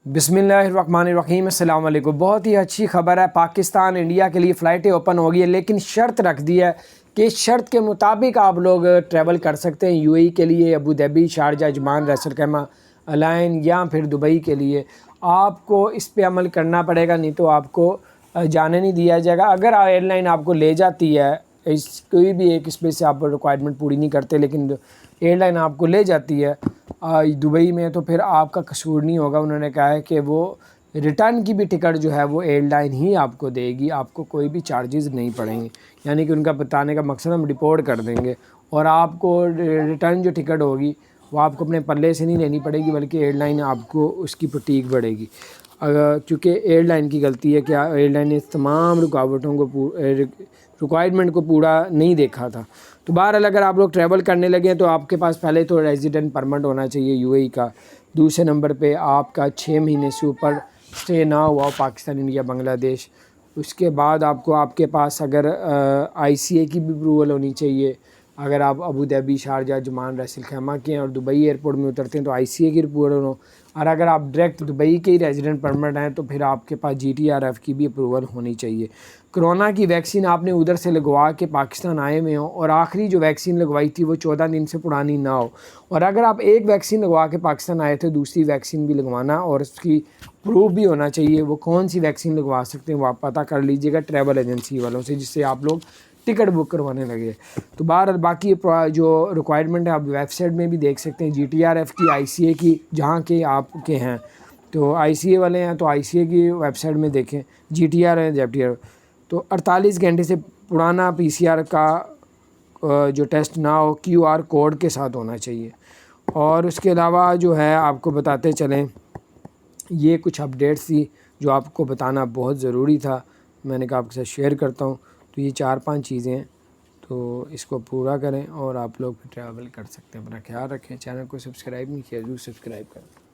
बिस्मिल्लाहिर्रहमानिर्रहीम। अस्सलाम वालेकुम। बहुत ही अच्छी खबर है, पाकिस्तान इंडिया के लिए फ़्लाइटें ओपन हो गई है, लेकिन शर्त रख दी है कि शर्त के मुताबिक आप लोग ट्रैवल कर सकते हैं यूएई के लिए, अबू धाबी, शारजा, अजमान, रैसल खैमा, अलाइन या फिर दुबई के लिए। आपको इस पे अमल करना पड़ेगा, नहीं तो आपको जाने नहीं दिया जाएगा। अगर एयरलाइन आपको ले जाती है, इस कोई भी एक स्पेस से आप रिक्वायरमेंट पूरी नहीं करते, लेकिन एयरलाइन आपको ले जाती है दुबई में, तो फिर आपका कसूर नहीं होगा। उन्होंने कहा है कि वो रिटर्न की भी टिकट जो है वो एयरलाइन ही आपको देगी, आपको कोई भी चार्जेस नहीं पड़ेंगे। यानी कि उनका बताने का मकसद हम रिपोर्ट कर देंगे और आपको रिटर्न जो टिकट होगी वो आपको अपने पल्ले से नहीं लेनी पड़ेगी, बल्कि एयरलाइन आपको उसकी प्रतीक बढ़ेगी। चूँकि एयरलाइन की गलती है कि एयरलाइन ने तमाम रुकावटों को रिक्वायरमेंट को पूरा नहीं देखा था। तो बहरहाल अगर आप लोग ट्रैवल करने लगे हैं तो आपके पास पहले तो रेजिडेंट परमिट होना चाहिए यूएई का। दूसरे नंबर पे आपका 6 महीने से ऊपर स्टे ना हुआ हो पाकिस्तान, इंडिया, बांग्लादेश। उसके बाद आपके पास अगर आईसीए की भी अप्रूवल होनी चाहिए। अगर आप अबू धाबी, शारजा, अजमान, रैसल खैमा के हैं और दुबई एयरपोर्ट में उतरते हैं तो आईसीए की अप्रूवल हो। और अगर आप डायरेक्ट दुबई के ही रेजिडेंट परमिट हैं तो फिर आपके पास जीटीआरएफ की भी अप्रूवल होनी चाहिए। कोरोना की वैक्सीन आपने उधर से लगवा के पाकिस्तान आए हुए हो और आखिरी जो वैक्सीन लगवाई थी वो 14 दिन से पुरानी ना हो। और अगर आप एक वैक्सीन लगवा के पाकिस्तान आए थे, दूसरी वैक्सीन भी लगवाना और उसकी प्रूफ भी होना चाहिए। वो कौन सी वैक्सीन लगवा सकते हैं वो आप पता कर लीजिएगा ट्रैवल एजेंसी वालों से, जिससे आप लोग टिकट बुक करवाने लगे। तो बहरहाल बाकी जो रिक्वायरमेंट है आप वेबसाइट में भी देख सकते हैं, जीटीआरएफ की, आईसीए की, जहाँ के आपके हैं। तो आईसीए वाले हैं तो आईसीए की वेबसाइट में देखें, जीटीआर है जेटीआर। तो 48 घंटे से पुराना पीसीआर का जो टेस्ट ना हो, क्यूआर कोड के साथ होना चाहिए। और उसके अलावा जो है आपको बताते चलें, ये कुछ अपडेट्स थी जो आपको बताना बहुत ज़रूरी था, मैंने कहा आपके साथ शेयर करता हूँ। तो ये 4-5 चीज़ें हैं, तो इसको पूरा करें और आप लोग ट्रैवल कर सकते हैं। अपना ख्याल रखें। चैनल को सब्सक्राइब नहीं किया, ज़रूर सब्सक्राइब करें।